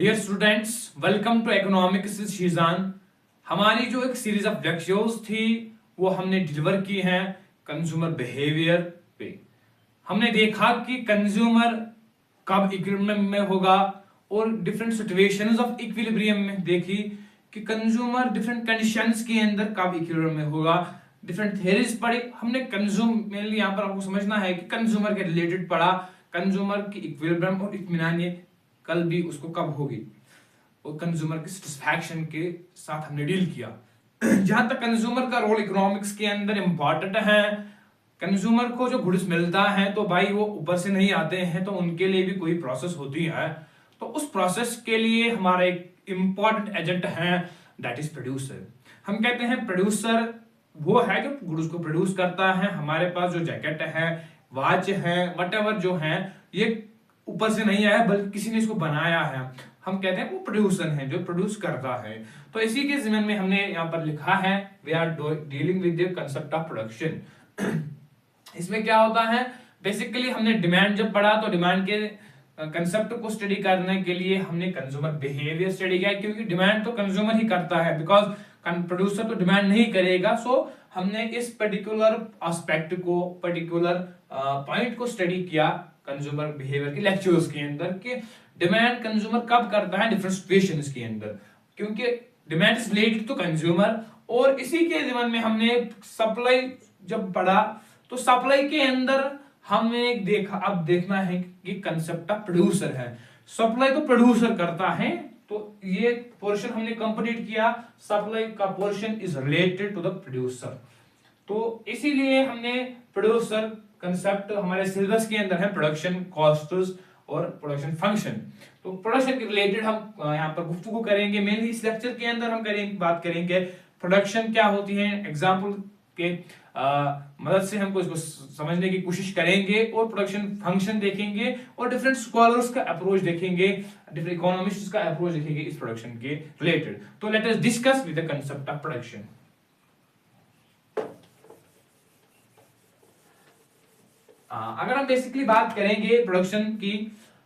Dear students, welcome to economics with Sheezan. हमारी जो एक सीरीज ऑफ लेक्चर्स थी वो हमने डिलीवर की हैं कंज्यूमर बिहेवियर पे। हमने देखा कि कंज्यूमर कब इक्विलिब्रियम में होगा और डिफरेंट सिचुएशंस ऑफ इक्विलिब्रियम में देखी कि कंज्यूमर डिफरेंट कंडीशंस के अंदर कब इक्विलिब्रियम में होगा। डिफरेंट थियरीज पढ़ी हमने। कंज्यूम मेनली यहाँ पर आपको समझना है कि कंज्यूमर के रिलेटेड पढ़ा, कंज्यूमर की इक्विलिब्रियम और इत्मीनान ये कल भी उसको कब होगी और कंज्यूमर की सेटिस्फैक्शन के साथ हमने डील किया। जहां तक कंज्यूमर का रोल इकोनॉमिक्स के अंदर इंपॉर्टेंट है, कंज्यूमर को जो गुड्स मिलता है तो भाई वो ऊपर से नहीं आते हैं, तो उनके लिए भी कोई प्रोसेस होती है। तो उस प्रोसेस के लिए हमारा एक इंपॉर्टेंट एजेंट है, दैट इज प्रोड्यूसर। हम कहते हैं प्रोड्यूसर वो है जो गुड्स को प्रोड्यूस करता है। हमारे पास जो जैकेट है, वॉच है, वटेवर जो है, ये ऊपर से नहीं आया बल्कि किसी ने इसको बनाया है। हम कहते हैं वो प्रोड्यूसर है जो प्रोड्यूस करता है। तो इसी के जिम्मे में हमने यहाँ पर लिखा है we are dealing with the concept of production. इसमें क्या होता है, बेसिकली हमने डिमांड जब पढ़ा तो डिमांड के कंसेप्ट को स्टडी करने के लिए हमने कंज्यूमर बिहेवियर स्टडी किया, क्योंकि डिमांड तो कंज्यूमर ही करता है, बिकॉज प्रोड्यूसर तो डिमांड नहीं करेगा। सो हमने इस पर्टिकुलर एस्पेक्ट को, पर्टिकुलर पॉइंट को स्टडी किया कंज्यूमर बिहेवियर के लेक्चर्स के अंदर कि डिमांड कंज्यूमर कब करता है डिफरेंट सिचुएशंस के अंदर, क्योंकि demand is related to consumer. और इसी के जिम्मे में हमने सप्लाई जब पढ़ा तो सप्लाई के अंदर हमने देखा, अब देखना है कि कंसेप्ट ऑफ प्रोड्यूसर है। सप्लाई तो प्रोड्यूसर करता है, तो ये पोर्शन हमने कंप्लीट किया। सप्लाई का portion is related to the producer, तो इसीलिए हमने प्रोड्यूसर कंसेप्ट हमारे सिलेबस के अंदर है, प्रोडक्शन कॉस्ट्स और प्रोडक्शन फंक्शन। तो प्रोडक्शन के रिलेटेड हम यहाँ पर गुफ्तगू करेंगे। मेनली इस लेक्चर के अंदर हम बात करेंगे प्रोडक्शन क्या होती है, एग्जाम्पल के मदद से हमको इसको समझने की कोशिश करेंगे, और प्रोडक्शन फंक्शन देखेंगे, और डिफरेंट स्कॉलर्स का अप्रोच देखेंगे, डिफरेंट इकोनॉमिस्ट्स का अप्रोच देखेंगे इस प्रोडक्शन के रिलेटेड। तो let us discuss with the concept of production. अगर हम बेसिकली बात करेंगे प्रोडक्शन की,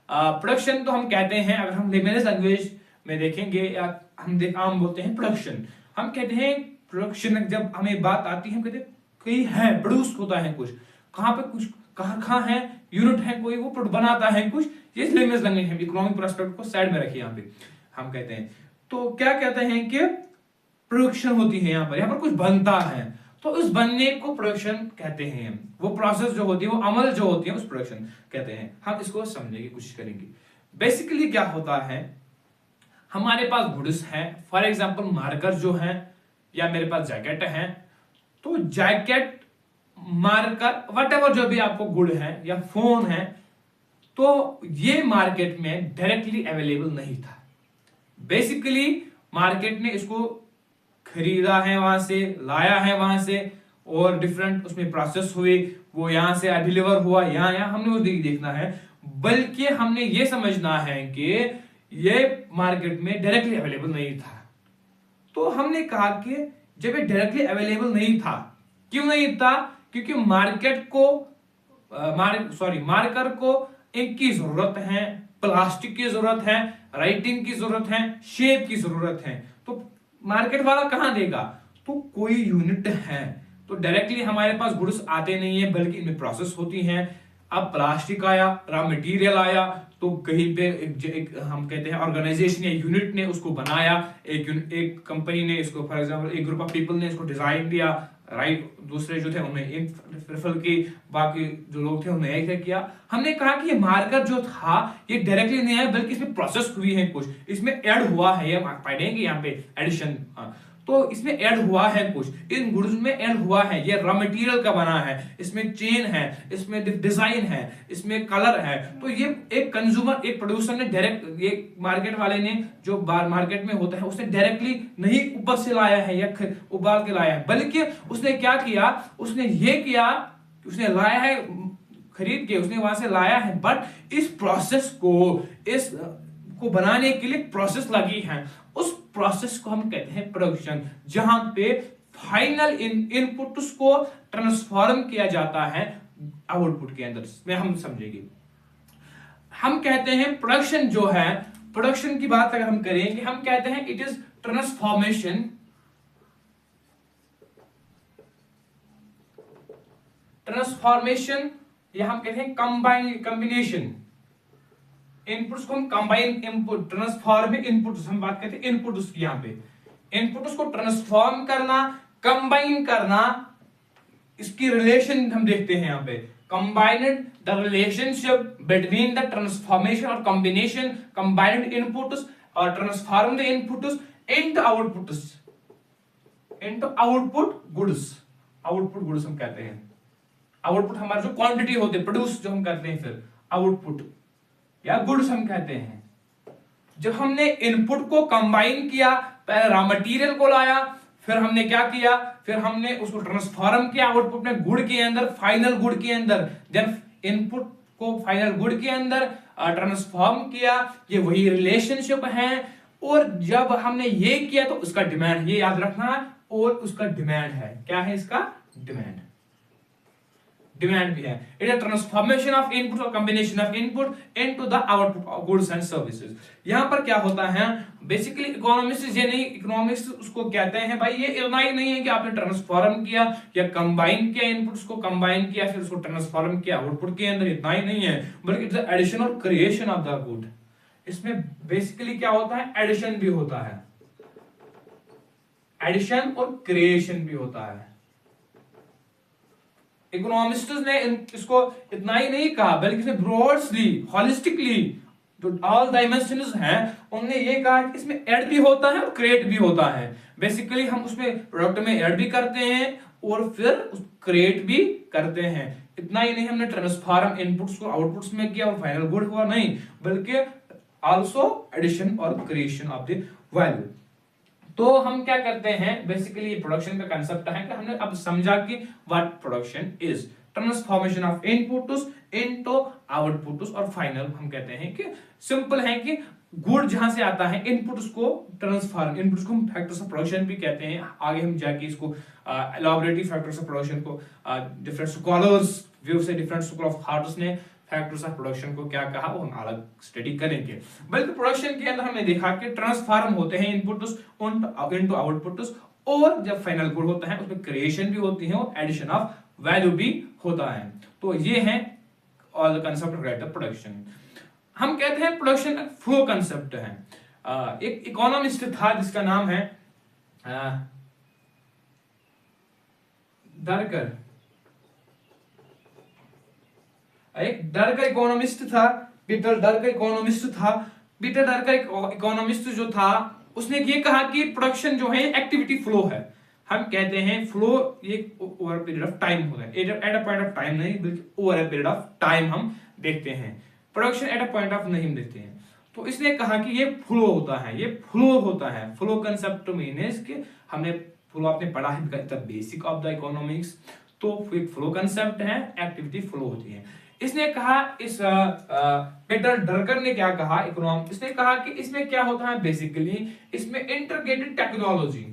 प्रोडक्शन तो हम कहते हैं, अगर हम लेमनस लैंग्वेज में देखेंगे या हम आम बोलते हैं प्रोडक्शन, हम कहते हैं प्रोडक्शन। जब हमें बात आती है हम कहते हैं कोई है, प्रोड्यूस होता है कुछ, कहां पे कुछ कारखाना है, यूनिट है कोई, वो बनाता है कुछ। ये लेमनस लैंग्वेज है, इकोनॉमिक पर्सपेक्टिव को साइड में रखिए। यहाँ पे हम कहते हैं, तो क्या कहते हैं कि प्रोडक्शन होती है, यहाँ पर कुछ बनता है, तो उस बनने को प्रोडक्शन कहते हैं। वो प्रोसेस जो होती है, वो अमल जो होती है, उस प्रोडक्शन कहते हैं। हम इसको समझने की कोशिश करेंगे। बेसिकली क्या होता है, हमारे पास गुड्स है, फॉर एग्जांपल मार्कर जो है, या मेरे पास जैकेट है, तो जैकेट, मार्कर, व्हाटएवर जो भी आपको गुड है, या फोन है, तो ये मार्केट में डायरेक्टली अवेलेबल नहीं था। बेसिकली मार्केट ने इसको खरीदा है, वहां से लाया है, वहां से, और डिफरेंट उसमें प्रोसेस हुए, वो यहां से डिलीवर हुआ, यहाँ हमने वो देखना है। बल्कि हमने ये समझना है कि ये मार्केट में डायरेक्टली अवेलेबल नहीं था। तो हमने कहा कि जब ये डायरेक्टली अवेलेबल नहीं था, क्यों नहीं था, क्योंकि मार्केट को मार्कर को इंक की जरूरत है, प्लास्टिक की जरूरत है, राइटिंग की जरूरत है, शेप की जरूरत है। तो मार्केट वाला कहां देगा, तो कोई यूनिट है, तो डायरेक्टली हमारे पास गुड्स आते नहीं है, बल्कि इनमें प्रोसेस होती हैं। अब प्लास्टिक आया, रॉ मटेरियल आया, तो कहीं पे एक हम कहते हैं ऑर्गेनाइजेशन या यूनिट ने उसको बनाया, एक कंपनी ने इसको, फॉर एग्जांपल एक ग्रुप ऑफ पीपल ने इसको डिजाइन दिया, राइट, दूसरे जो थे उन्हें इंक रिफिल की, बाकी जो लोग थे उन्हें ऐसे किया। हमने कहा कि ये मार्कर जो था ये डायरेक्टली नहीं है, बल्कि इसमें प्रोसेस हुई है, कुछ इसमें ऐड हुआ है, ये पढ़ेंगे यहाँ पे एडिशन। तो इसमें ऐड हुआ है, कुछ इन गुड्स में ऐड हुआ है, ये रॉ मटेरियल का बना है, इसमें चेन है, इसमें डिजाइन है, इसमें कलर है। तो ये एक कंज्यूमर, एक प्रोड्यूसर ने डायरेक्ट, ये मार्केट वाले ने जो मार्केट में होता है उसने डायरेक्टली नहीं ऊपर से लाया है या उबाल के लाया है, बल्कि उसने क्या किया, उसने ये किया, उसने लाया है खरीद के, उसने वहां से लाया है, बट इस प्रोसेस को बनाने के लिए प्रोसेस लगी है, उस प्रोसेस को हम कहते हैं प्रोडक्शन। जहां पे फाइनल इनपुट्स को ट्रांसफॉर्म किया जाता है आउटपुट के अंदर, में हम समझेंगे। हम कहते हैं प्रोडक्शन जो है प्रोडक्शन की बात अगर हम करेंगे, हम कहते हैं इट इज ट्रांसफॉर्मेशन या हम कहते हैं कॉम्बिनेशन। इनपुट्स को हम कंबाइन इनपुट, ट्रांसफॉर्म इनपुट, हम बात करते हैं इनपुट उसकी, यहाँ पे इनपुट्स को ट्रांसफॉर्म करना, कंबाइन करना, इसकी रिलेशन हम देखते हैं यहाँ पे। Combined the relationship between the transformation और कॉम्बिनेशन कंबाइंड इनपुट्स और transform the inputs into outputs, into output goods. Output goods हम कहते हैं, आउटपुट हमारा जो क्वांटिटी होते हैं, प्रोड्यूस जो हम करते हैं, फिर आउटपुट या गुड्स हम कहते हैं। जब हमने इनपुट को कंबाइन किया, पहले रॉ मटेरियल को लाया, फिर हमने क्या किया, फिर हमने उसको ट्रांसफॉर्म किया आउटपुट में, गुड़ के अंदर, फाइनल गुड़ के अंदर, देन इनपुट को फाइनल गुड़ के अंदर ट्रांसफॉर्म किया। ये वही रिलेशनशिप है। और जब हमने ये किया तो उसका डिमांड, ये याद रखना है, और उसका डिमांड है, क्या है इसका डिमांड, डिमांड भी है। It is transformation of input और combination of input into the output goods and services. यहां पर क्या होता है, बेसिकली इकोनॉमिक्स ये नहीं, इकोनॉमिक्स उसको कहते हैं भाई, ये इतना ही नहीं है कि आपने ट्रांसफॉर्म किया या कंबाइन किया, इनपुट्स को कंबाइन किया फिर उसको ट्रांसफॉर्म किया आउटपुट के अंदर, इतना ही नहीं है, बल्कि इट्स एडिशन और क्रिएशन ऑफ द गुड। इसमें बेसिकली क्या होता है, एडिशन भी होता है, एडिशन और क्रिएशन भी होता है। इकोनॉमिस्ट्स ने इसको इतना ही नहीं कहा, बल्कि इसमें ब्रॉडली, हॉलिस्टिकली जो ऑल डायमेंशंस हैं, उन्होंने ये कहा कि इसमें ऐड भी होता है और क्रिएट भी होता है। बेसिकली हम उसमें प्रोडक्ट में ऐड भी करते हैं और फिर क्रिएट भी करते हैं। इतना ही नहीं, हमने ट्रांसफॉर्म इनपुट्स को आउटपुट्स में किया और फाइनल गुड हुआ, नहीं, बल्कि आल्सो एडिशन और क्रिएशन ऑफ द वैल्यू। तो हम क्या करते हैं, बेसिकली प्रोडक्शन का कांसेप्ट है कि हमने अब समझा कि what production is, transformation of inputs into outputs, और फाइनल हम कहते हैं कि सिंपल है कि गुड जहां से आता है, इनपुट्स को ट्रांसफॉर्म, इनपुट्स को हम फैक्टर्स ऑफ प्रोडक्शन भी कहते हैं। आगे हम जाके इसको एलैबोरेटिव फैक्टर्स ऑफ प्रोडक्शन को डिफरेंट स्कॉलर्स व्यू से, डिफरेंट स्कूल ऑफ थॉट्स ने फैक्टर्स ऑफ प्रोडक्शन को क्या कहा, वो हम अलग स्टडी करेंगे। बल्कि प्रोडक्शन के अंदर हमने देखा कि ट्रांसफॉर्म होते हैं इनपुट्स इनटू आउटपुट्स, और जब फाइनल गुड होता है उसमें क्रिएशन भी होती है और एडिशन ऑफ वैल्यू भी होता है। तो ये है all the concept of production. हम कहते हैं प्रोडक्शन फ्लो कांसेप्ट है। एक इकोनॉमिस्ट था जिसका नाम है डरकर, एक डरकर इकोनॉमिस्ट था, पीटर डरकर इकोनॉमिस्ट था। पीटर डरकर इकोनॉमिस्ट जो था, उसने ये कहा कि प्रोडक्शन जो है एक्टिविटी फ्लो है। हम कहते हैं फ्लो ये ओवर पीरियड ऑफ टाइम होता है, at a point of time नहीं, बल्कि over a period of time हम देखते हैं। Production at a point of नहीं हम देखते हैं। तो इसने कहा कि ये फ्लो होता है, ये फ्लो होता है। फ्लो कंसेप्ट मीन्स कि हमने फ्लो आपने पढ़ा है, the basic of the economics. तो एक फ्लो कंसेप्ट है, एक्टिविटी फ्लो होती है। इसने कहा, इस पीटर डरकर ने क्या कहा, इकोनॉमिक्स, इसने कहा कि इसमें क्या होता है, बेसिकली इसमें इंटीग्रेटेड टेक्नोलॉजी,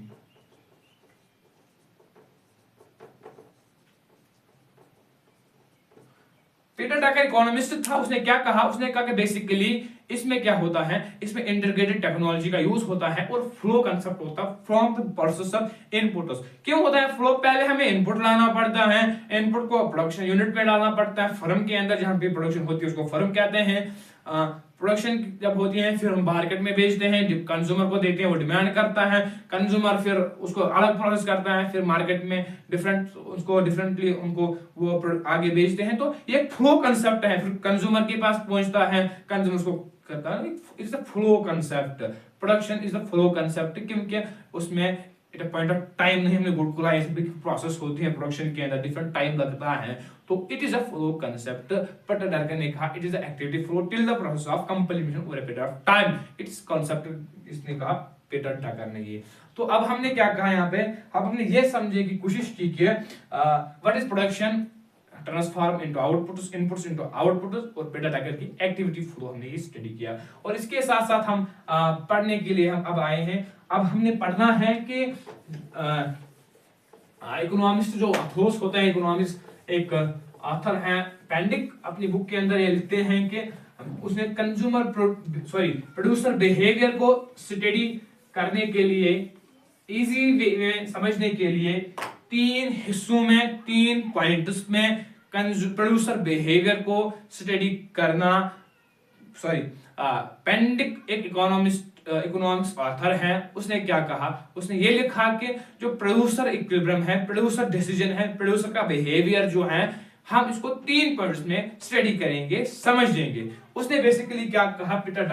पीटर डरकर इकोनॉमिस्ट था। उसने क्या कहा, उसने कहा कि बेसिकली इसमें क्या होता है, इसमें इंटीग्रेटेड टेक्नोलॉजी का यूज होता है और फ्लो कंसेप्ट होता है from the process of inputs. क्यों होता है फ्लो, पहले हमें इनपुट लाना पड़ता है, इनपुट को प्रोडक्शन यूनिट में डालना पड़ता है, फर्म के अंदर जहां पे प्रोडक्शन होती है उसको फर्म कहते हैं। प्रोडक्शन जब होती है फिर हम मार्केट में बेचते हैं, कंज्यूमर को देते हैं, वो डिमांड करता है, कंज्यूमर फिर उसको अलग प्रोसेस करता है, फिर मार्केट में डिफरेंट उसको डिफरेंटली उनको वो आगे बेचते हैं। तो ये फ्लो कंसेप्ट है, फिर कंज्यूमर के पास पहुंचता है, कंज्यूमर उसको करता है। It's the flow concept, production is the flow concept, क्योंकि उसमें at a point of time नहीं, हमने गुड को लाया, ऐसी प्रोसेस होती है प्रोडक्शन के अंदर, डिफरेंट टाइम लगता है। तो it is a flow concept. Peter डरकर ने कहा it is the activity flow till the process of complement over a period of time. It's concept इसने कहा पीटर डरकर ने ये। तो अब हमने क्या कहा यहाँ पे, अब हमने ये समझे की कोशिश की कि what is production, transform into outputs, inputs into outputs, और पीटर डरकर की एक्टिविटी फ्लो हमने ये स्टडी किया। और इसके साथ साथ हम पढ़ने के लिए हम अब आए हैं। अब हमने पढ़ना है कि इकोनॉमिस्ट जो अथोस होते हैं, इकोनॉमिस्ट एक ऑथर हैं, पेंडिक अपनी बुक के अंदर ये लिखते हैं कि उसने प्रोड्यूसर बिहेवियर को स्टडी करने के लिए, इजी वे में समझने के लिए 3 हिस्सों में, 3 पॉइंट्स में प्रोड्यूसर बिहेवियर को स्टडी करना। पेंडिक एक इकोनॉमिक्स ऑथर है, उसने क्या कहा, उसने ये लिखा कि जो प्रोड्यूसर इक्विलिब्रियम है, प्रोड्यूसर डिसीजन है, प्रोड्यूसर का बिहेवियर जो है, हम इसको 3 पॉइंट्स में स्टडी करेंगे, समझ लेंगे। उसने बेसिकली क्या कहा, पीटर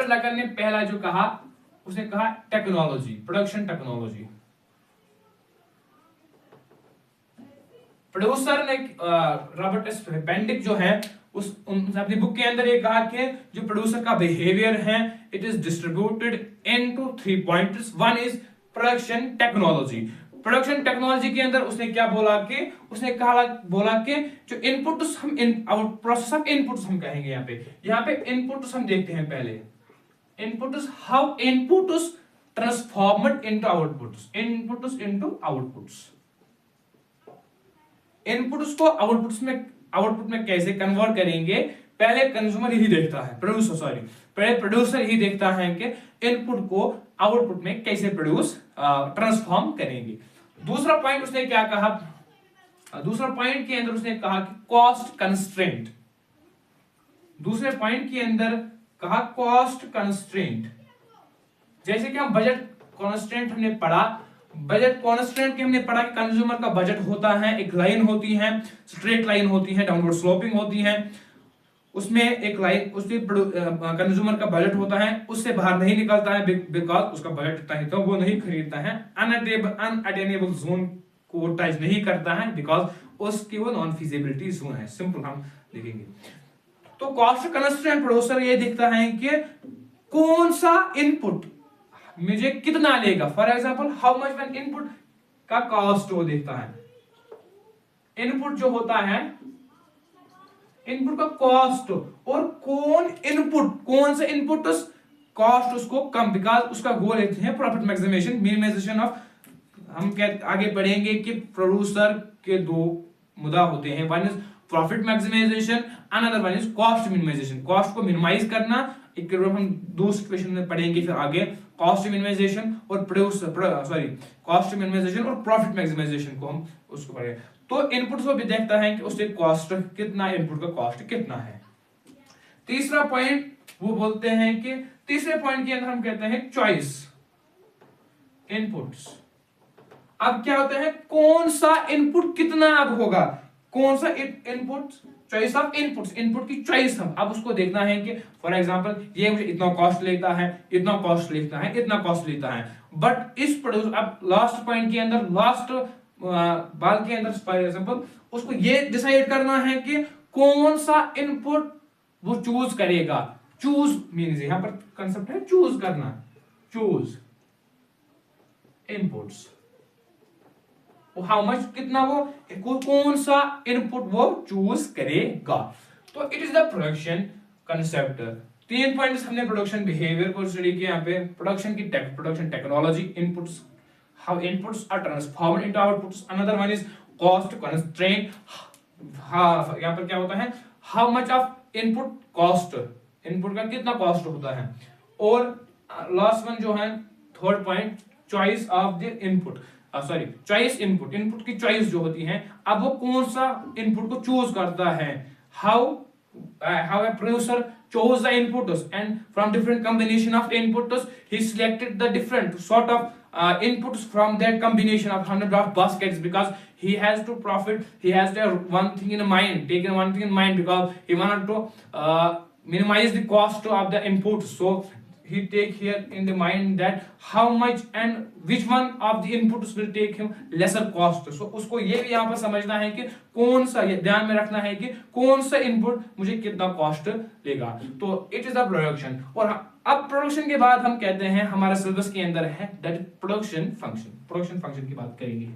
डकर ने पहला जो कहा, उसने कहा टेक्नोलॉजी, प्रोडक्शन टेक्नोलॉजी। प्रोड्यूसर ने रॉबर्ट एस पेंडिक जो है उसने अपनी बुक के अंदर ये कहा कि जो प्रोड्यूसर का बिहेवियर है, it is distributed into 3 points. One is production technology. Production technology के अंदर उसने क्या बोला कि जो इनपुट्स हम प्रोसेस ऑफ इनपुट्स हम कहेंगे। यहाँ पे इनपुट्स हम देखते हैं पहले। Inputs, how inputs ट्रांसफॉर्मड into outputs, inputs into outputs. Inputs को आउटपुट में कैसे कन्वर्ट करेंगे, पहले कंज्यूमर ही देखता है, प्रोड्यूसर ही देखता है कि इनपुट को आउटपुट में कैसे ट्रांसफॉर्म करेंगे। दूसरा पॉइंट उसने क्या कहा, दूसरा पॉइंट के अंदर उसने कहा कि कॉस्ट कंस्ट्रेंट। दूसरे पॉइंट के अंदर कहा कॉस्ट कंस्ट्रेंट। जैसे कि हम बजट कॉन्स्टेंट हमने पढ़ा, बजट कॉन्स्टेंट के हमने पढ़ा कि कंज्यूमर का बजट होता है, एक लाइन होती है, स्ट्रेट लाइन होती है, डाउनवर्ड स्लोपिंग होती है, उसमें एक लाइन, उसमें कंज्यूमर का बजट होता है, उससे बाहर नहीं निकलता है बिकॉज उसका बजट इतना ही, तो वो नहीं खरीदता है। अनअटेनेबल जोन को टच नहीं करता है बिकॉज उसकी वो नॉन फिजिबिलिटी जोन है। सिंपल हम देखेंगे तो कॉस्ट कंस्ट्रेंट प्रोड्यूसर ये देखता है कि कौन सा इनपुट मुझे कितना लेगा। For example, how much one input का कॉस्ट वो देखता है। इनपुट जो होता है, इनपुट का कॉस्ट, और कौन सा इनपुट कॉस्ट उसको कम, बिकॉज उसका गोल है प्रॉफिट मैक्सिमाइजेशन, मिनिमाइजेशन ऑफ। हम आगे पढ़ेंगे कि प्रोड्यूसर के 2 मुद्दा होते हैं, one is profit maximisation, another one is cost minimisation. Cost को मिनिमाइज करना, एक हम 2 सिचुएशन में पढ़ेंगे फिर आगे, कॉस्ट मिनिमाइजेशन और कॉस्ट मिनिमाइजेशन और प्रॉफिट मैक्सिमाइजेशन को हम उसको पढ़ेंगे। तो इनपुट को भी देखता है कि उससे कॉस्ट कितना, इनपुट का कॉस्ट कितना है। तीसरा पॉइंट वो बोलते हैं कि तीसरे पॉइंट के अंदर हम कहते हैं चॉइस इनपुट्स। अब क्या होता है, कौन सा इनपुट कितना अब होगा, कौन सा input, choice of inputs, input की चॉइस हम अब उसको देखना है कि फॉर एग्जांपल ये मुझे इतना कॉस्ट लेता है, इतना कॉस्ट लेता है, इतना कॉस्ट लेता है। बट इस प्रोड्यूसर, अब लास्ट पॉइंट के अंदर, लास्ट बाल के अंदर फॉर एग्जांपल उसको ये डिसाइड करना है कि कौन सा इनपुट वो चूज करेगा। चूज मीन्स यहां पर कंसेप्ट है चूज करना, चूज इनपुट्स, हाउ मच, कितना वो कौन सा इनपुट वो चूज करेगा। तो it is the production concept. 3 points हमने प्रोडक्शन बिहेवियर को स्टडी किया। यहाँ पे production technology, inputs, how inputs are transformed into outputs. Another one is cost constraint. यहाँ पर क्या होता है, how much of input cost, input का कितना कॉस्ट होता है। और लास्ट वन जो है third point, choice of the input, choice input, input की चॉइस जो होती है, अब वो कौन सा इनपुट को चूज करता है। How a producer chose the inputs, and from different combination of inputs he selected the different sort of inputs from that combination of 100 of baskets, because he has to profit, he has to have one thing in mind, taken one thing in mind, because he wanted to minimize the cost of the inputs. So he take here in the mind that how much and which one of the inputs will take him lesser cost. So उसको ये भी यहाँ पर समझना है कि कौन सा, ये ध्यान में रखना है कि कौन सा इनपुट मुझे कितना कॉस्ट लेगा। तो इट इज द प्रोडक्शन। और अब प्रोडक्शन के बाद हम कहते हैं हमारे सिलेबस के अंदर है that production function. Production function की बात करेंगे।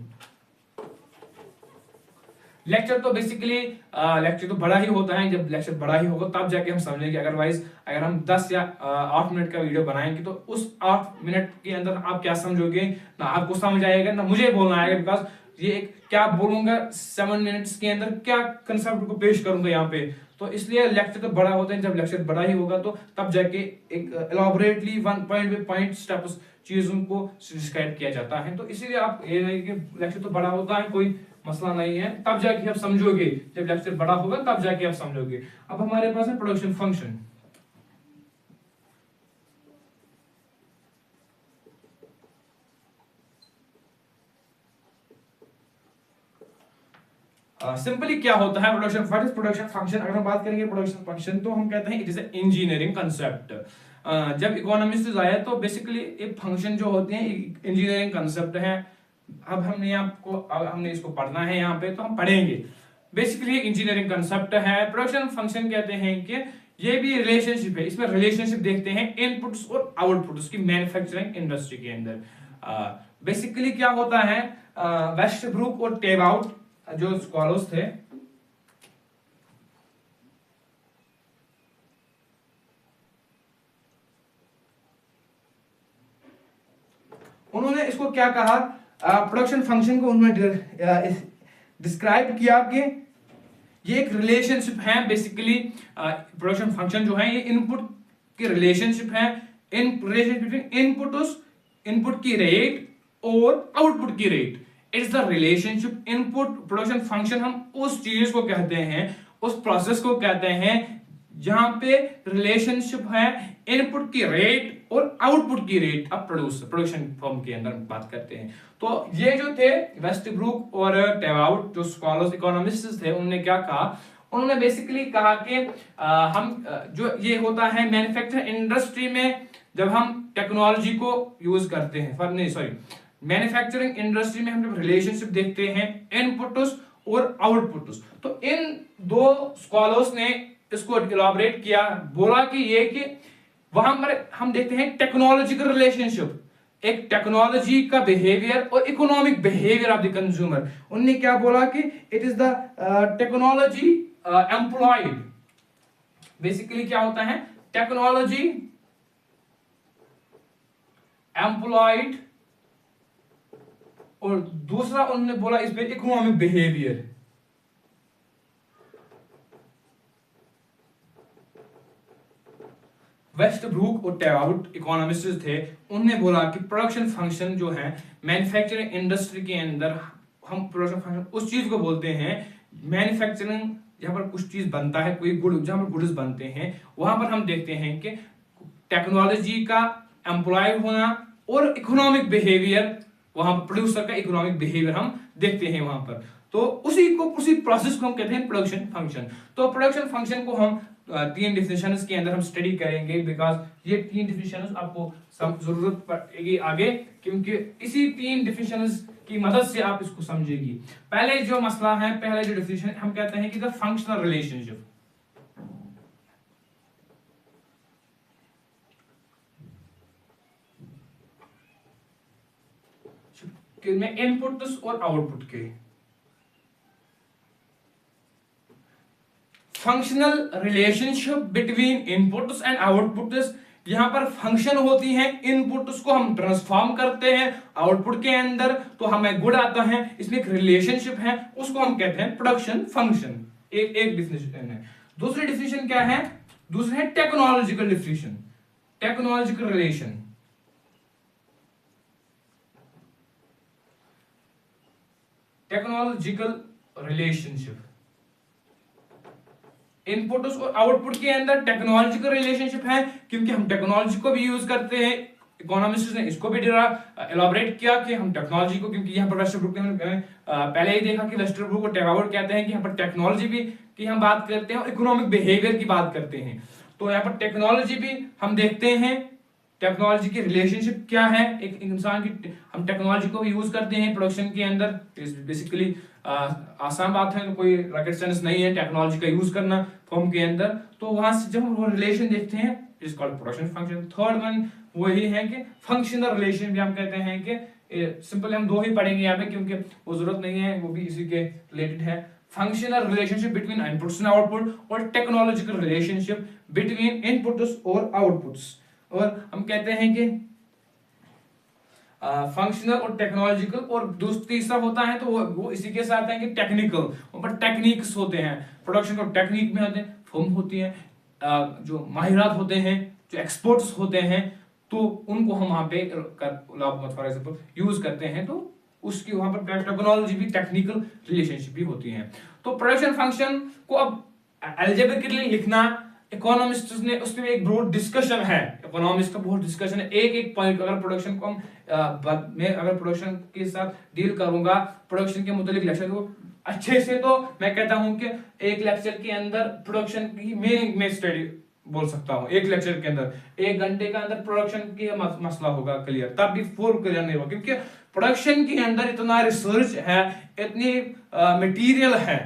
लेक्चर तो बेसिकली लेक्चर तो बड़ा ही होता है, जब लेक्चर बड़ा ही होगा तब जाके हम समझेंगे। अदरवाइज अगर हम 10 या 8 मिनट का वीडियो बनाएंगे तो उस 8 मिनट के अंदर आप क्या समझोगे, ना आपको समझ आएगा ना मुझे बोलना आएगा, बिकॉज ये एक क्या बोलूंगा 7 मिनट्स के अंदर, क्या कंसेप्ट को पेश करूंगा यहाँ पे। तो इसलिए लेक्चर तो बड़ा होता है, जब लेक्चर बड़ा ही होगा तो तब जाके एक elaborately one point by point steps चीजों को डिस्क्राइब किया जाता है। तो इसीलिए आप ये नहीं कि लेक्चर तो बड़ा होता है, कोई मसला नहीं है, तब जाके आप समझोगे, जब लेक्चर बड़ा होगा तब जाके आप समझोगे। अब हमारे पास है प्रोडक्शन फंक्शन। सिंपली क्या होता है production, what is production function. अगर हम बात करेंगे प्रोडक्शन फंक्शन तो हम कहते हैं इट इज इंजीनियरिंग कंसेप्ट। जब इकोनॉमिस्ट आया तो बेसिकली एक फंक्शन जो होते हैं इंजीनियरिंग कंसेप्ट है। अब हमने इसको पढ़ना है यहाँ पे, तो हम पढ़ेंगे। बेसिकली इंजीनियरिंग कंसेप्ट है। प्रोडक्शन फंक्शन कहते हैं कि ये भी रिलेशनशिप है, इसमें रिलेशनशिप देखते हैं इनपुट्स और आउटपुट्स की मैन्युफैक्चरिंग इंडस्ट्री के अंदर। बेसिकली क्या होता है, वेस्टब्रुक और टेबआउट जो स्कॉलर्स थे, उन्होंने इसको क्या कहा, प्रोडक्शन फंक्शन को उन्होंने डिस्क्राइब किया कि ये एक रिलेशनशिप है। बेसिकली प्रोडक्शन फंक्शन जो है ये इनपुट की रिलेशनशिप है, इन रिलेशनशिप बिटवीन इनपुट की रेट और आउटपुट की rate. It's the relationship input. Production function हम उस चीज को कहते हैं, उस प्रोसेस को कहते हैं जहां पे रिलेशनशिप है इनपुट की रेट और आउटपुट की रेट। अब प्रोडक्शन फर्म के अंदर बात करते हैं तो ये जो थे वेस्टब्रुक और टेबआउट जो स्कॉलर्स इकोनॉमिस्ट्स थे, उन्होंने क्या कहा, उन्होंने बेसिकली कहा कि हम जो ये होता है मैन्युफैक्चरिंग इंडस्ट्री में जब हम टेक्नोलॉजी को यूज करते हैं, मैन्युफैक्चरिंग इंडस्ट्री में हम जब रिलेशनशिप देखते हैं इनपुट्स और आउटपुट्स, तो इन दो स्कॉलर्स ने इसको इलाबोरेट किया, बोला कि ये कि वहां पर हम देखते हैं टेक्नोलॉजिकल रिलेशनशिप, एक टेक्नोलॉजी का बिहेवियर और economic behaviour of the consumer. उन्होंने क्या बोला कि it is the technology employed. Basically क्या होता है, टेक्नोलॉजी एम्प्लॉयड, और दूसरा उन्होंने बोला इसमें इकोनॉमिक बिहेवियर। वेस्टब्रुक और टेबआउट इकोनॉमिस्ट थे, उन्होंने बोला कि प्रोडक्शन फंक्शन जो है मैन्युफैक्चरिंग इंडस्ट्री के अंदर, हम प्रोडक्शन फंक्शन उस चीज को बोलते हैं मैन्युफैक्चरिंग जहां पर कुछ चीज बनता है, कोई गुड जहां पर गुड्स बनते हैं, वहां पर हम देखते हैं कि टेक्नोलॉजी का एम्प्लॉय होना और इकोनॉमिक बिहेवियर, वहां पर प्रोड्यूसर का इकोनॉमिक बिहेवियर हम देखते हैं वहां पर। तो उसी प्रोसेस को हम कहते हैं प्रोडक्शन फंक्शन। तो प्रोडक्शन फंक्शन को हम 3 डिफिनेशंस के अंदर हम स्टडी करेंगे, बिकॉज ये 3 डिफिनेशंस आपको जरूरत पड़ेगी आगे, क्योंकि इसी 3 डिफिनेशंस की मदद से आप इसको समझेगी। पहले जो मसला है, पहले जो डिफिनेशन हम कहते हैं कि द फंक्शनल रिलेशनशिप में इनपुट्स और आउटपुट के। Functional relationship between inputs and outputs, यहां पर फंक्शन होती है, इनपुट्स को हम ट्रांसफॉर्म करते हैं आउटपुट के अंदर तो हमें गुड आता है, इसमें एक रिलेशनशिप है, उसको हम कहते हैं प्रोडक्शन फंक्शन। एक डिफिनेशन है। दूसरी डिफिनेशन क्या है, दूसरा है technological definition, technological relation. Technological relationship, input और आउटपुट के अंदर टेक्नोलॉजिकल रिलेशनशिप है, क्योंकि हम टेक्नोलॉजी को भी यूज करते हैं। इकोनॉमिस्ट ने इसको भी एलाबोरेट किया कि हम टेक्नोलॉजी को, क्योंकि यहाँ पर वेस्टरब्रुक ने पहले ही देखा कि वेस्टरब्रुक और टेबआउट कहते हैं कि यहाँ पर टेक्नोलॉजी भी की हम बात करते हैं और इकोनॉमिक बिहेवियर की बात करते हैं। तो यहाँ पर टेक्नोलॉजी भी हम देखते हैं, टेक्नोलॉजी की रिलेशनशिप क्या है एक इंसान की, हम टेक्नोलॉजी को यूज करते हैं प्रोडक्शन के अंदर। बेसिकली आसान बात है, कोई रॉकेट साइंस नहीं है टेक्नोलॉजी का यूज करना फॉर्म के अंदर। तो वहां से जब हम रिलेशन देखते हैं is called production function. Third one वही है कि फंक्शनल रिलेशन भी हम कहते हैं कि सिंपल हम 2 ही पढ़ेंगे यहाँ पे, क्योंकि वो जरूरत नहीं है, वो भी इसी के रिलेटेड है। Functional relationship between inputs and output और टेक्नोलॉजिकल रिलेशनशिप बिटवीन इनपुट्स और आउटपुट्स। और हम कहते हैं कि फंक्शनल और टेक्नोलॉजिकल, और तीसरा होता है तो वो इसी के साथ है कि टेक्निकल, पर टेक्निक्स होते हैं, प्रोडक्शन को टेक्निक में होते हैं, फर्म होती है, जो माहिरात होते हैं, जो एक्सपर्ट्स होते हैं, तो उनको हम वहां पे फॉर एग्जाम्पल यूज करते हैं, तो उसकी वहां पर टेक्नोलॉजी भी, टेक्निकल रिलेशनशिप भी होती है। तो प्रोडक्शन फंक्शन को अब अलजेब्रिकली लिखना, इकोनॉमिस्ट ने उसमें एक ब्रॉड डिस्कशन है, इकोनॉमिस्ट का बहुत डिस्कशन है, एक एक पॉइंट, अगर प्रोडक्शन को हम मैं अगर प्रोडक्शन के साथ डील करूंगा, प्रोडक्शन के मुतालिक लेक्चर को अच्छे से, तो मैं कहता हूं कि एक लेक्चर के अंदर प्रोडक्शन की में स्टडी बोल सकता हूं, एक लेक्चर के अंदर 1 घंटे का अंदर प्रोडक्शन की मसला होगा क्लियर, तब भी फुल क्लियर नहीं होगा, क्योंकि प्रोडक्शन के अंदर इतना रिसर्च है, इतनी मटेरियल है,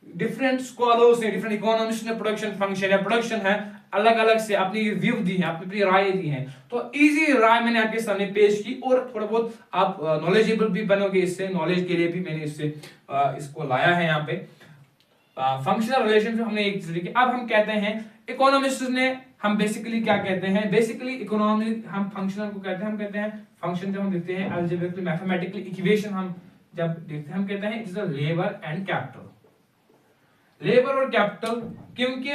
डिफरेंट स्कॉलर्स ने, डिफरेंट इकोनॉमिस्ट ने प्रोडक्शन फंक्शन या प्रोडक्शन है अलग अलग से अपनी व्यू दी है, अपनी राय दी है, तो इजी राय मैंने आपके सामने पेश की, और थोड़ा बहुत आप नॉलेजेबल भी बनोगे इससे, नॉलेज के लिए भी मैंने इससे इसको लाया है यहाँ पे। फंक्शनल रिलेशनशिप हमने एक तरीके, अब हम कहते हैं इकोनॉमिस्ट ने, हम बेसिकली क्या कहते हैं, बेसिकली इकोनॉमिक हम फंक्शनल को कहते हैं, हम कहते हैं फंक्शन जब हम देखते हैं अलजेब्रिकली मैथमेटिकली इक्वेशन हम जब देखते हैं, हम कहते हैं it is the labour and capital, labour और कैपिटल, क्योंकि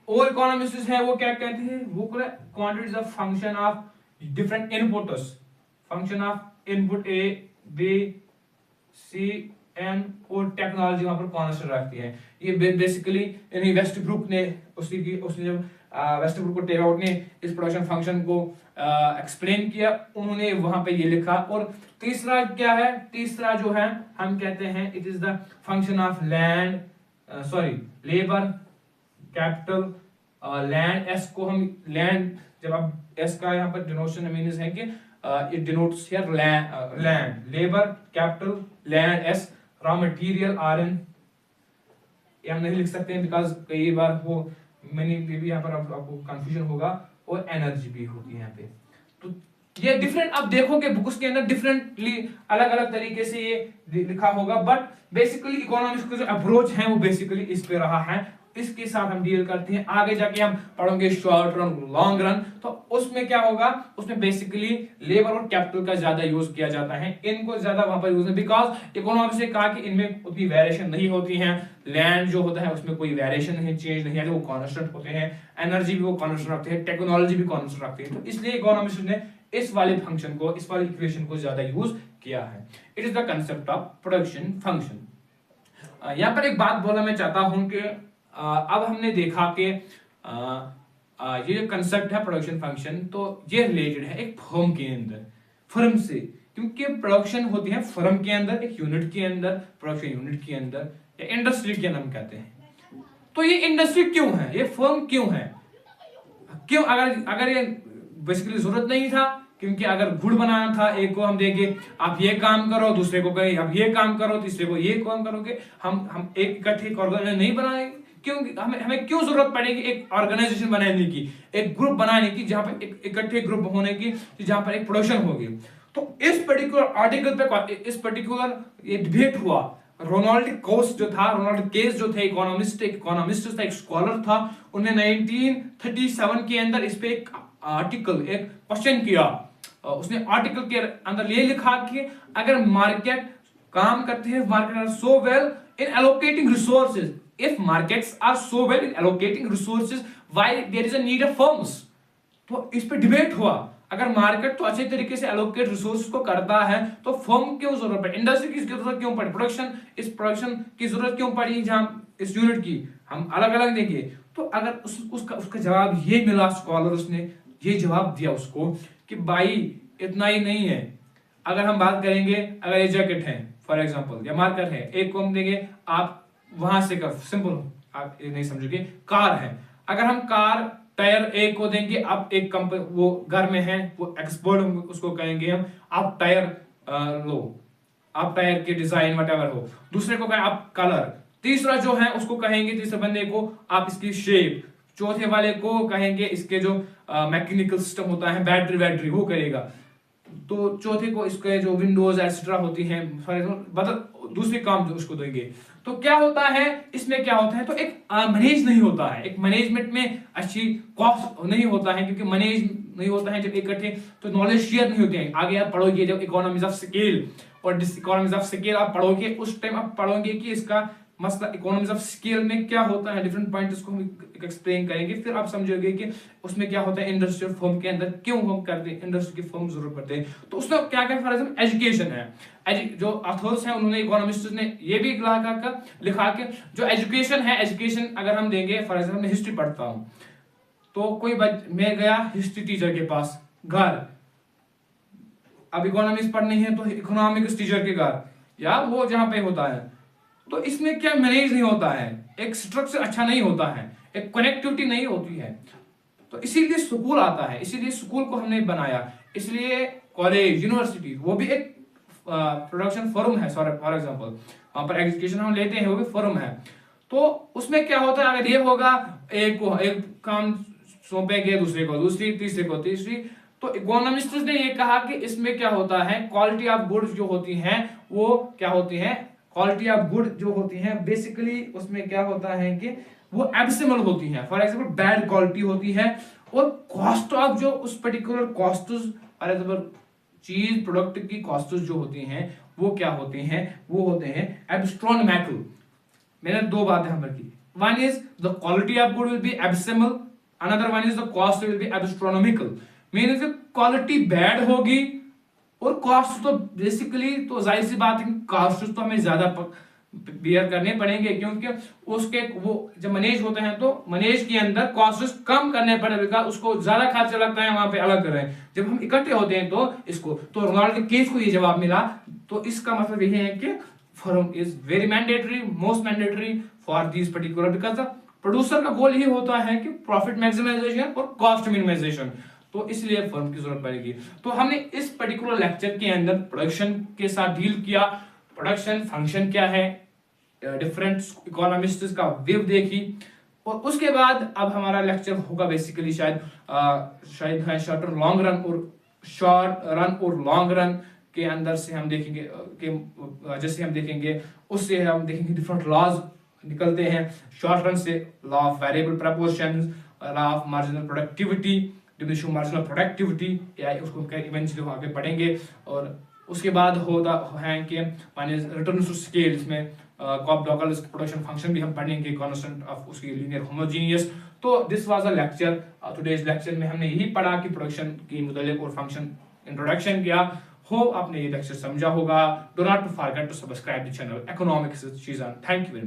और इकोनॉमिस्ट है वो क्या कहते हैं, वो quantity is a function of different inputs, function of input A B C N, और टेक्नोलॉजी वहां पर कांस्टेंट रखती है। ये बेसिकली वेस्टब्रुक ने उसने जब वेस्टब्रुक और टेराउट ने इस प्रोडक्शन फंक्शन को एक्सप्लेन किया, उन्होंने वहां पे ये लिखा। और तीसरा क्या है, तीसरा जो है हम कहते हैं it is the function of land, labour capital land, S को हम लैंड, जब आप एस का यहाँ पर डिनोशन मीन्स है कि it denotes here land, labour capital land, as raw material R N, ये हम नहीं लिख सकते हैं बिकॉज कई बार वो मैंने भी यहाँ पर आपको कंफ्यूजन होगा, और एनर्जी भी होती है यहाँ पे। तो ये डिफरेंट आप देखोगे बुक्स के अंदर डिफरेंटली अलग अलग तरीके से ये लिखा होगा, बट बेसिकली इकोनॉमिक्स का जो अप्रोच है वो बेसिकली इस पे रहा है, इसके साथ हम डील करते हैं। आगे जाके हम पढ़ोगे शॉर्ट रन लॉन्ग रन, तो उसमें क्या होगा, उसमें बेसिकली लेबर और कैपिटल का ज्यादा यूज किया जाता है, इनको ज्यादा वहां पर यूज है, बिकॉज इकोनॉमिक्स ने कहा कि इनमें उतनी वेरिएशन नहीं होती है, लैंड जो होता है उसमें कोई वेरिएशन नहीं, चेंज नहीं है, वो कांस्टेंट होते हैं, एनर्जी भी वो कांस्टेंट रखते हैं, टेक्नोलॉजी भी कांस्टेंट रखते हैं, तो इसलिए इकोनॉमिक्स ने इस वाले फंक्शन को, इस वाली इक्वेशन को ज्यादा यूज किया है। It is the concept of production function. यहाँ पर एक बात बोलना मैं चाहता हूं कि अब हमने देखा कि ये जो कंसेप्ट है प्रोडक्शन फंक्शन, तो ये रिलेटेड है एक फर्म के अंदर, फर्म से, क्योंकि प्रोडक्शन होती है फर्म के अंदर, एक यूनिट के अंदर, प्रोडक्शन यूनिट के अंदर, या इंडस्ट्री के नाम कहते हैं। तो ये इंडस्ट्री क्यों है, ये फर्म क्यों है, क्यों, अगर ये बेसिकली जरूरत नहीं था, क्योंकि अगर गुड़ बनाना था, एक को हम देंगे आप ये काम करो, दूसरे को कहें आप ये काम करो, तीसरे को ये काम करोगे, हम एक इकट्ठे ऑर्गेनाइजेशन नहीं बनाएंगे, क्यों, हमें क्यों जरूरत पड़ेगी एक ऑर्गेनाइजेशन बनाने की, एक ग्रुप बनाने की, जहां पर एक इकट्ठे ग्रुप होने की, जहां पर एक प्रोडक्शन होगी। तो इस पर्टिकुलर आर्टिकल पे इस पर्टिकुलर ये डिबेट हुआ, रोनाल्ड कोस जो था, रोनाल्ड केस जो थे इकोनॉमिस्ट था, एक स्कॉलर था, उन्होंने 1937 के अंदर इस पे एक आर्टिकल, एक क्वेश्चन किया, उसने आर्टिकल के अंदर ये लिखा कि अगर मार्केट काम करते हैं, market are so well in allocating resources, if markets are so well in allocating resources, why there is a need of firms। तो इस पे डिबेट हुआ, अगर मार्केट तो अच्छे तरीके से एलोकेट रिसोर्स को करता है, तो फर्म क्यों जरूरत पड़ी, इंडस्ट्री की जरूरत क्यों पड़ी, इस प्रोडक्शन की जरूरत क्यों पड़ी, जहां इस यूनिट की हम अलग अलग देंगे। तो अगर उसका जवाब ये मिला, स्कॉलर्स ने ये जवाब दिया उसको कि भाई इतना ही नहीं है, अगर हम बात करेंगे, अगर ये जैकेट है फॉर एग्जाम्पल, या मार्कर है, एक को हम देंगे, आप वहां से कर, सिंपल आप ये नहीं समझोगे, कार है, अगर हम कार टायर एक को देंगे, आप एक कंपनी वो घर में है, वो एक्सपर्ट उसको कहेंगे हम, आप टायर लो, आप टायर के डिजाइन वटेवर हो, दूसरे को कहें आप कलर, तीसरा जो है उसको कहेंगे, तीसरे बंदे को आप इसकी शेप, चौथे वाले को कहेंगे इसके जो मैकेनिकल सिस्टम होता है, बैटरी वो करेगा, तो चौथे को इसके जो विंडोज एक्सेट्रा होती हैं, मतलब दूसरे काम जो उसको देंगे। तो क्या होता है इसमें, क्या होता है, तो एक मैनेज नहीं होता है, एक मैनेजमेंट में अच्छी कॉस्ट नहीं होता है, क्योंकि नहीं होता है जब इकट्ठे, तो नॉलेज शेयर नहीं होती है। आगे आप पढ़ोगे जब इकोनॉमीज ऑफ स्केल और डिसइकोनॉमीज ऑफ स्केल आप पढ़ोगे, उस टाइम आप पढ़ोगे कि इसका मसला इकोनॉमीज ऑफ स्केल में क्या होता है, डिफरेंट पॉइंट्स को हम एक्सप्लेन करेंगे, फिर आप समझोगे कि उसमें क्या होता है, इंडस्ट्रियल फर्म के अंदर क्यों हम करते हैं, इंडस्ट्री की फर्म जरूरत पड़ते हैं। तो उसमें क्या क्या फॉर एग्जाम्पल एजुकेशन है, जो अथॉर्स हैं उन्होंने इकोनॉमिस्ट ने ये भी लिखा कि जो एजुकेशन है, एजुकेशन अगर हम देंगे, फॉर एग्जाम्पल मैं हिस्ट्री पढ़ता हूँ, तो कोई मैं गया हिस्ट्री टीचर के पास घर, अब इकोनॉमिक्स पढ़नी है तो इकोनॉमिक्स टीचर के घर या वो जहां पे होता है, तो इसमें क्या मैनेज नहीं होता है, एक स्ट्रक्चर अच्छा नहीं होता है, एक कनेक्टिविटी नहीं होती है। तो इसीलिए स्कूल आता है, इसीलिए स्कूल को हमने बनाया, इसलिए कॉलेज यूनिवर्सिटी वो भी एक प्रोडक्शन फर्म है। फॉर एग्जांपल वहां पर एजुकेशन हम लेते हैं, वो भी फर्म है। तो उसमें क्या होता है, अगर ये होगा एक काम सौंपेंगे दूसरे को, दूसरी तीसरे को तीसरी, तो इकोनॉमिस्ट ने ये कहा कि इसमें क्या होता है, क्वालिटी ऑफ गुड्स जो होती हैं वो क्या होती हैं, क्वालिटी ऑफ गुड जो होती हैं बेसिकली उसमें क्या होता है कि वो एब्सिमल होती हैं, फॉर एग्जांपल बैड क्वालिटी होती है, और कॉस्ट ऑफ जो उस पर्टिकुलर कॉस्ट्स फॉर एग्जांपल चीज प्रोडक्ट की कॉस्ट्स जो होती हैं वो क्या होते हैं, वो होते हैं एब्स्ट्रोनोमिकल। मैंने दो बातें हम की, one is the quality of good will be abysmal, another one is the cost will be astronomical. Means quality bad होगी और कॉस्ट तो बेसिकली तो जाहिर सी बात है, कॉस्ट तो हमें ज्यादा बियर करने पड़ेंगे, क्योंकि उसके वो जब मैनेज होते हैं तो मैनेज के अंदर कॉस्ट कम करने पड़ेगा, उसको ज्यादा खर्चा लगता है, वहां पे अलग कर रहे हैं। जब हम इकट्ठे होते हैं तो इसको, तो रोनाल्ड के केस को ये जवाब मिला। तो इसका मतलब ये है कि firm is very mandatory, most mandatory for this particular, because producer का गोल ही होता है कि प्रॉफिट मैक्सिमाइजेशन और कॉस्ट मिनिमाइजेशन, तो इसलिए फर्म की जरूरत पड़ेगी। तो हमने इस पर्टिकुलर लेक्चर के अंदर प्रोडक्शन के साथ डील किया, प्रोडक्शन फंक्शन क्या है, डिफरेंट इकोनॉमिस्ट्स का व्यू देखी, और उसके बाद अब हमारा लेक्चर होगा बेसिकली शायद है शॉर्ट और लॉन्ग रन, और शॉर्ट रन और लॉन्ग रन के अंदर से हम देखेंगे कि जैसे हम देखेंगे उससे हम देखेंगे डिफरेंट लॉज निकलते हैं शॉर्ट रन से, law of variable proportion, law of marginal productivity, diminishing marginal productivity, या उसको इवेंचुअली आगे पढ़ेंगे। और उसके बाद होता है कि माने रिटर्न टू स्केल, इसमें कॉप-डॉगल प्रोडक्शन फंक्शन भी हम पढ़ेंगे, कांस्टेंट ऑफ उसकी लीनियर होमोजेनियस। तो this was a lecture, today's lecture में हमने यही पढ़ा कि प्रोडक्शन की मुतालिक और फंक्शन इंट्रोडक्शन किया। हो आपने ये लेक्चर समझा होगा। Do not to forget to subscribe the channel economics with Sheezan. Thank you very much.